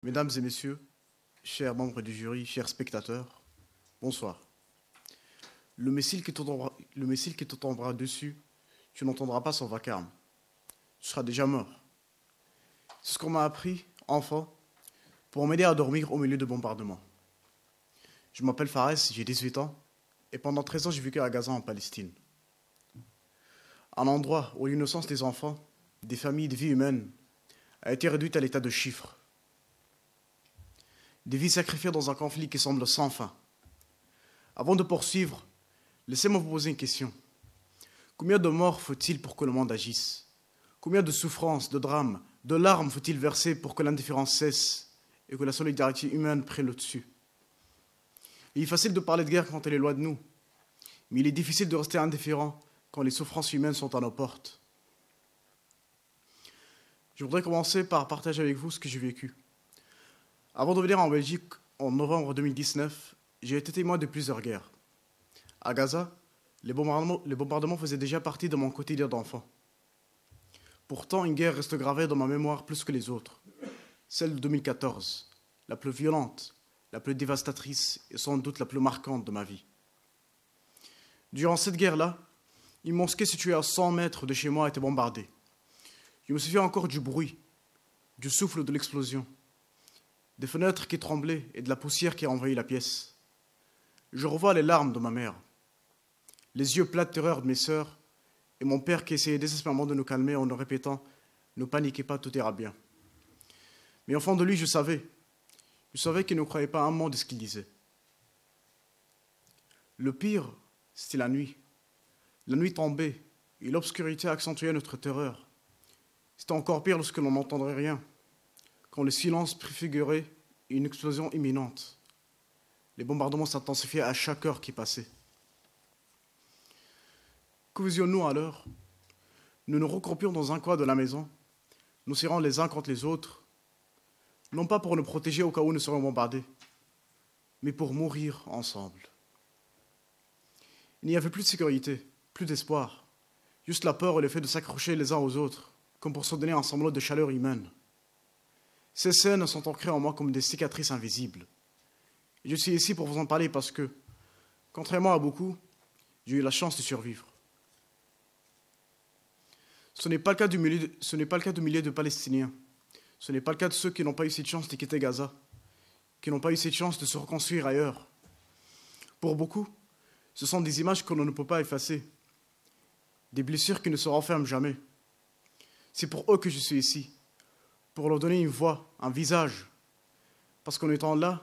Mesdames et messieurs, chers membres du jury, chers spectateurs, bonsoir. Le missile qui te tombera dessus, tu n'entendras pas son vacarme. Tu seras déjà mort. C'est ce qu'on m'a appris, enfant, pour m'aider à dormir au milieu de bombardements. Je m'appelle Fares, j'ai 18 ans, et pendant 13 ans, j'ai vécu à Gaza, en Palestine. Un endroit où l'innocence des enfants, des familles, des vies humaines a été réduite à l'état de chiffres. Des vies sacrifiées dans un conflit qui semble sans fin. Avant de poursuivre, laissez-moi vous poser une question. Combien de morts faut-il pour que le monde agisse? Combien de souffrances, de drames, de larmes faut-il verser pour que l'indifférence cesse et que la solidarité humaine prenne le dessus? Il est facile de parler de guerre quand elle est loin de nous, mais il est difficile de rester indifférent quand les souffrances humaines sont à nos portes. Je voudrais commencer par partager avec vous ce que j'ai vécu. Avant de venir en Belgique en novembre 2019, j'ai été témoin de plusieurs guerres. À Gaza, les bombardements faisaient déjà partie de mon quotidien d'enfant. Pourtant, une guerre reste gravée dans ma mémoire plus que les autres. Celle de 2014, la plus violente, la plus dévastatrice et sans doute la plus marquante de ma vie. Durant cette guerre-là, une mosquée située à 100 mètres de chez moi a été bombardée. Je me souviens encore du bruit, du souffle de l'explosion, des fenêtres qui tremblaient et de la poussière qui a envahi la pièce. Je revois les larmes de ma mère, les yeux plats de terreur de mes sœurs et mon père qui essayait désespérément de nous calmer en nous répétant « Ne paniquez pas, tout ira bien ». Mais au fond de lui, je savais qu'il ne croyait pas un mot de ce qu'il disait. Le pire, c'était la nuit. La nuit tombait et l'obscurité accentuait notre terreur. C'était encore pire lorsque l'on n'entendrait rien, quand le silence préfigurait une explosion imminente. Les bombardements s'intensifiaient à chaque heure qui passait. Que faisions-nous alors? Nous nous regroupions dans un coin de la maison, nous serrant les uns contre les autres, non pas pour nous protéger au cas où nous serions bombardés, mais pour mourir ensemble. Il n'y avait plus de sécurité, plus d'espoir, juste la peur et le fait de s'accrocher les uns aux autres, comme pour se donner un semblant de chaleur humaine. Ces scènes sont ancrées en moi comme des cicatrices invisibles. Et je suis ici pour vous en parler parce que, contrairement à beaucoup, j'ai eu la chance de survivre. Ce n'est pas le cas du millier de Palestiniens. Ce n'est pas le cas de ceux qui n'ont pas eu cette chance de quitter Gaza, qui n'ont pas eu cette chance de se reconstruire ailleurs. Pour beaucoup, ce sont des images que l'on ne peut pas effacer, des blessures qui ne se referment jamais. C'est pour eux que je suis ici, pour leur donner une voix, un visage, parce qu'en étant là,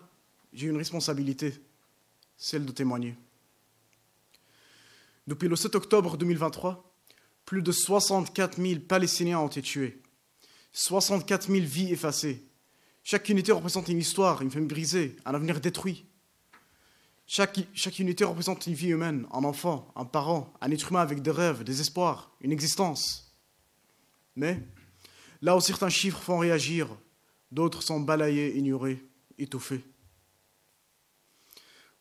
j'ai une responsabilité, celle de témoigner. Depuis le 7 octobre 2023, plus de 64 000 Palestiniens ont été tués, 64 000 vies effacées. Chaque unité représente une histoire, une famille brisée, un avenir détruit. Chaque unité représente une vie humaine, un enfant, un parent, un être humain avec des rêves, des espoirs, une existence. Mais, là où certains chiffres font réagir, d'autres sont balayés, ignorés, étouffés.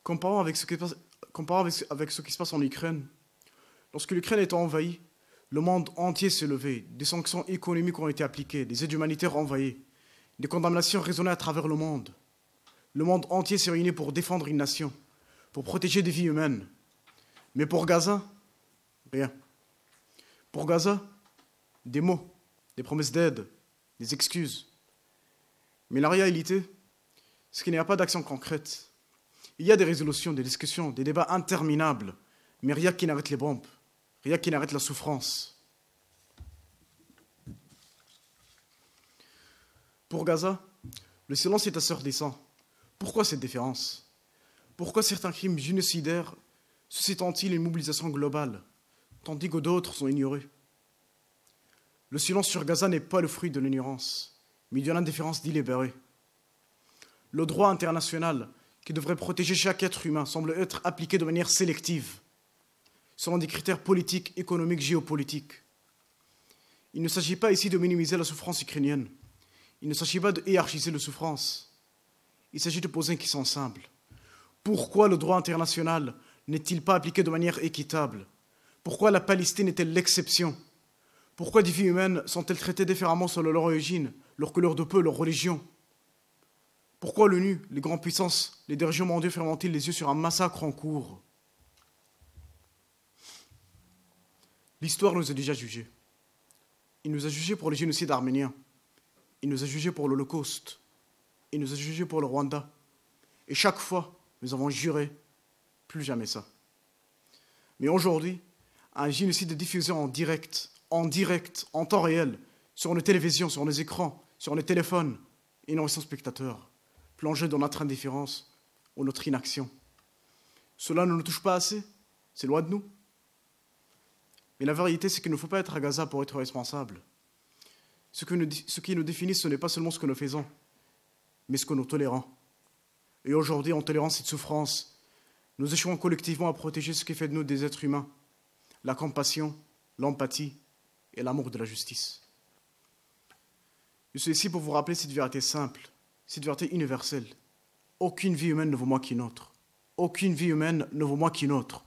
Comparons avec ce qui se passe en Ukraine. Lorsque l'Ukraine est envahie, le monde entier s'est levé, des sanctions économiques ont été appliquées, des aides humanitaires envoyées, des condamnations résonnaient à travers le monde. Le monde entier s'est réuni pour défendre une nation, pour protéger des vies humaines. Mais pour Gaza, rien. Pour Gaza, des mots, des promesses d'aide, des excuses. Mais la réalité, c'est qu'il n'y a pas d'action concrète. Il y a des résolutions, des discussions, des débats interminables, mais rien qui n'arrête les bombes, rien qui n'arrête la souffrance. Pour Gaza, le silence est assourdissant. Pourquoi cette différence? Pourquoi certains crimes génocidaires suscitent-ils une mobilisation globale, tandis que d'autres sont ignorés? Le silence sur Gaza n'est pas le fruit de l'ignorance, mais de l'indifférence délibérée. Le droit international, qui devrait protéger chaque être humain, semble être appliqué de manière sélective, selon des critères politiques, économiques, géopolitiques. Il ne s'agit pas ici de minimiser la souffrance ukrainienne. Il ne s'agit pas de hiérarchiser la souffrance. Il s'agit de poser une question simple. Pourquoi le droit international n'est-il pas appliqué de manière équitable? Pourquoi la Palestine est-elle l'exception? Pourquoi des vies humaines sont-elles traitées différemment selon leur origine, leur couleur de peau, leur religion? Pourquoi l'ONU, les grandes puissances, les dirigeants mondiaux ferment-ils les yeux sur un massacre en cours? L'histoire nous a déjà jugés. Il nous a jugés pour le génocide arménien. Il nous a jugés pour l'Holocauste. Il nous a jugés pour le Rwanda. Et chaque fois, nous avons juré, plus jamais ça. Mais aujourd'hui, un génocide est diffusé en direct, en temps réel, sur nos télévisions, sur nos écrans, sur les téléphones, et nous restons spectateurs, plongés dans notre indifférence ou notre inaction. Cela ne nous touche pas assez, c'est loin de nous. Mais la vérité, c'est qu'il ne faut pas être à Gaza pour être responsable. Ce qui nous définit, ce n'est pas seulement ce que nous faisons, mais ce que nous tolérons. Et aujourd'hui, en tolérant cette souffrance, nous échouons collectivement à protéger ce qui fait de nous des êtres humains, la compassion, l'empathie et l'amour de la justice. Je suis ici pour vous rappeler cette vérité simple, cette vérité universelle. Aucune vie humaine ne vaut moins qu'une autre. Aucune vie humaine ne vaut moins qu'une autre.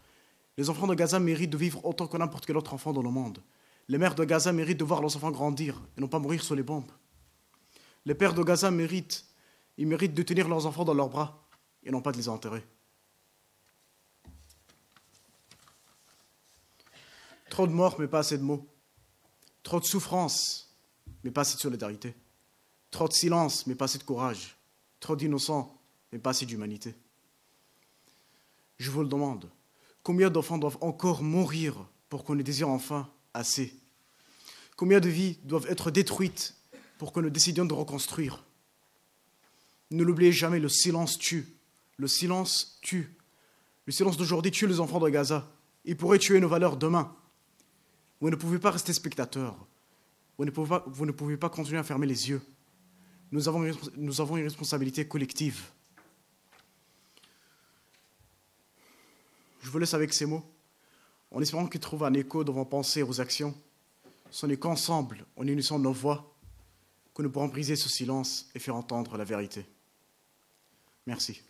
Les enfants de Gaza méritent de vivre autant que n'importe quel autre enfant dans le monde. Les mères de Gaza méritent de voir leurs enfants grandir et non pas mourir sous les bombes. Les pères de Gaza méritent de tenir leurs enfants dans leurs bras et non pas de les enterrer. Trop de morts, mais pas assez de mots. Trop de souffrance, mais pas assez de solidarité. Trop de silence, mais pas assez de courage. Trop d'innocents, mais pas assez d'humanité. Je vous le demande, combien d'enfants doivent encore mourir pour qu'on ne désire enfin assez? Combien de vies doivent être détruites pour que nous décidions de reconstruire? Ne l'oubliez jamais, le silence tue. Le silence tue. Le silence d'aujourd'hui tue les enfants de Gaza. Il pourrait tuer nos valeurs demain. Vous ne pouvez pas rester spectateur. Vous ne pouvez pas continuer à fermer les yeux. Nous avons une responsabilité collective. Je vous laisse avec ces mots, en espérant qu'ils trouvent un écho dans vos pensées et vos actions. Ce n'est qu'ensemble, en unissant nos voix, que nous pourrons briser ce silence et faire entendre la vérité. Merci.